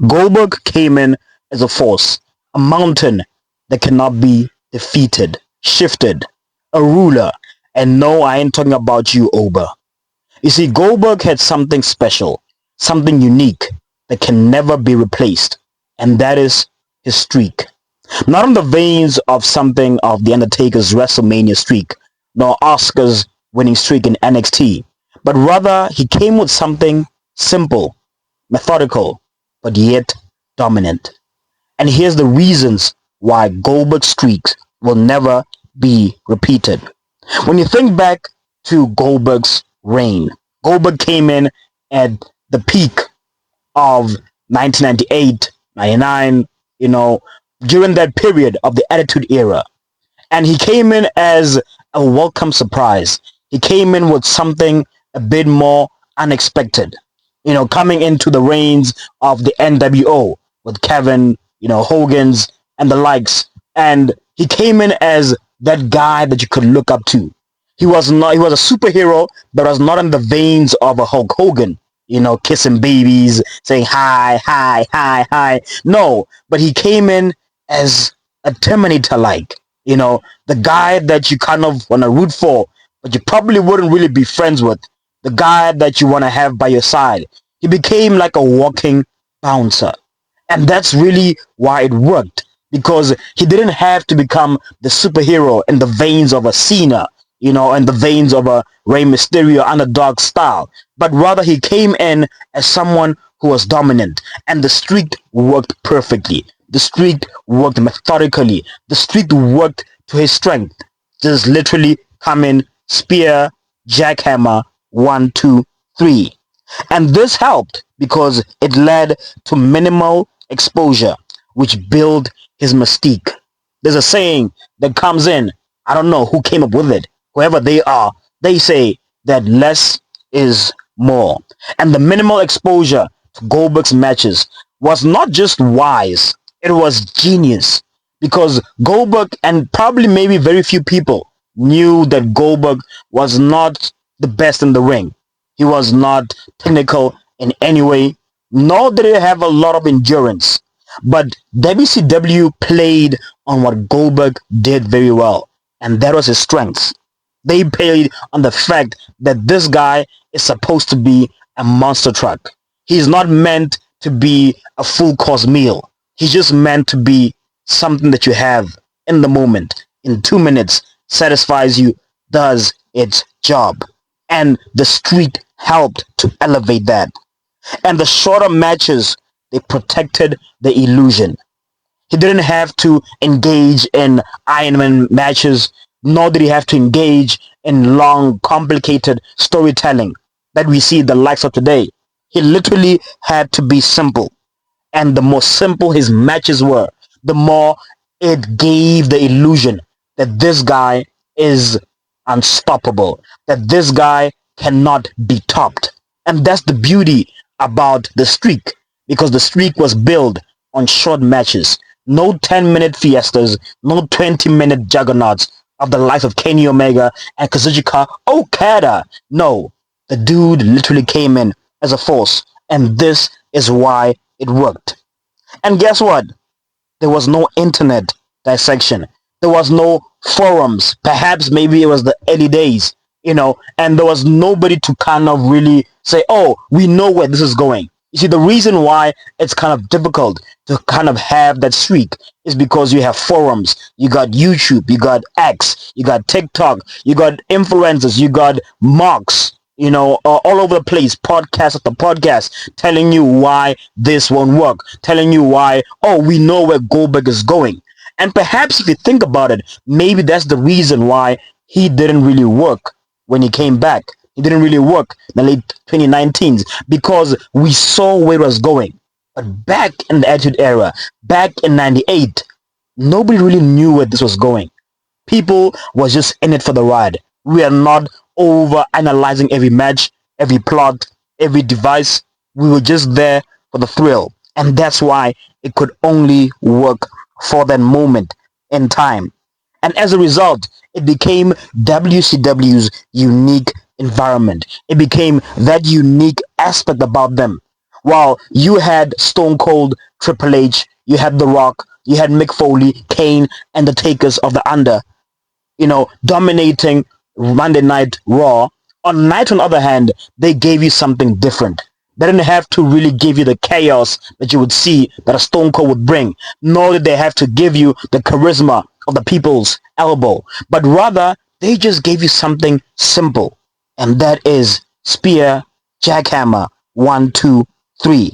Goldberg came in as a force, a mountain that cannot be defeated, shifted, a ruler. And no, I ain't talking about you, Oba. You see, Goldberg had something special, something unique that can never be replaced, and that is his streak. Not in the veins of something of The Undertaker's WrestleMania streak, nor Oscar's winning streak in NXT, but rather he came with something simple, methodical, but yet dominant. And here's the reasons why Goldberg streaks will never be repeated. When you think back to Goldberg's reign, Goldberg came in at the peak of 1998, 99, you know, during that period of the Attitude Era. And he came in as a welcome surprise. He came in with something a bit more unexpected, coming into the reigns of the NWO with Kevin, Hogan's and the likes. And he came in as that guy that you could look up to. He was a superhero that was not in the veins of a Hulk Hogan, kissing babies, saying hi, hi, hi, hi. No, but he came in as a Terminator like, the guy that you kind of want to root for, but you probably wouldn't really be friends with, the guy that you want to have by your side. He became like a walking bouncer. And that's really why it worked, because he didn't have to become the superhero in the veins of a Cena, in the veins of a Rey Mysterio underdog style, but rather he came in as someone who was dominant, and the streak worked perfectly. The streak worked methodically. The streak worked to his strength. Just literally come in, spear, jackhammer, one, two, three. And this helped because it led to minimal exposure, which built his mystique. There's a saying that comes in, I don't know who came up with it, whoever they are, they say that less is more. And the minimal exposure to Goldberg's matches was not just wise, it was genius. Because Goldberg, and probably maybe very few people, knew that Goldberg was not the best in the ring. He was not technical in any way, nor did he have a lot of endurance. But WCW played on what Goldberg did very well, and that was his strengths. They played on the fact that this guy is supposed to be a monster truck. He's not meant to be a full course meal. He's just meant to be something that you have in the moment, in 2 minutes, satisfies you, does its job. And the streak helped to elevate that. And the shorter matches, they protected the illusion. He didn't have to engage in Iron Man matches, nor did he have to engage in long, complicated storytelling that we see the likes of today. He literally had to be simple. And the more simple his matches were, the more it gave the illusion that this guy is unstoppable, that this guy cannot be topped. And that's the beauty about the streak, because the streak was built on short matches. No 10-minute fiestas, no 20-minute juggernauts of the likes of Kenny Omega and Kazuchika Okada. No, the dude literally came in as a force, and this is why it worked. And guess what? There was no internet dissection. There was no forums. Perhaps maybe it was the early days, and there was nobody to kind of really say, oh, we know where this is going. You see, the reason why it's kind of difficult to kind of have that streak is because you have forums, you got YouTube, you got X, you got TikTok, you got influencers, you got mocks, all over the place, podcast after podcast, telling you why this won't work, telling you why, oh, we know where Goldberg is going. And perhaps if you think about it, maybe that's the reason why he didn't really work when he came back. It didn't really work in the late 2019s because we saw where it was going. But back in the Attitude Era, back in 98, nobody really knew where this was going. People was just in it for the ride. We are not over analyzing every match, every plot, every device. We were just there for the thrill. And that's why it could only work for that moment in time. And as a result, it became WCW's unique environment. It became that unique aspect about them While you had Stone Cold, Triple H, you had The Rock, you had Mick Foley, Kane, and the Takers of the Under, dominating Monday Night Raw. On Night, on the other hand, they gave you something different. They didn't have to really give you the chaos that you would see that a Stone Cold would bring, nor did they have to give you the charisma of the people's elbow, but rather they just gave you something simple, and that is spear, jackhammer, 1, 2, 3.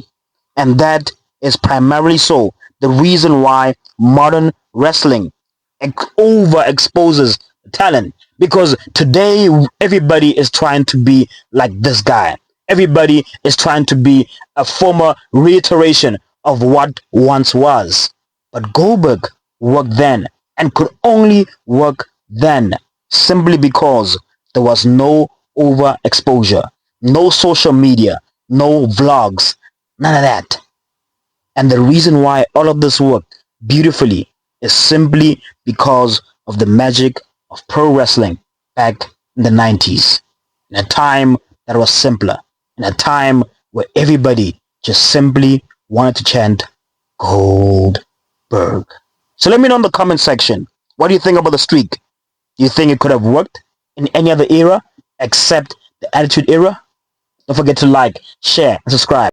And that is primarily so the reason why modern wrestling overexposes talent, because today everybody is trying to be like this guy. Everybody is trying to be a former reiteration of what once was. But Goldberg worked then and could only work then simply because there was no overexposure, no social media, no vlogs, none of that. And the reason why all of this worked beautifully is simply because of the magic of pro wrestling back in the 90s, in a time that was simpler, in a time where everybody just simply wanted to chant Goldberg. So let me know in the comment section, what do you think about the streak? Do you think it could have worked in any other era except the Attitude Era? Don't forget to like, share, and subscribe.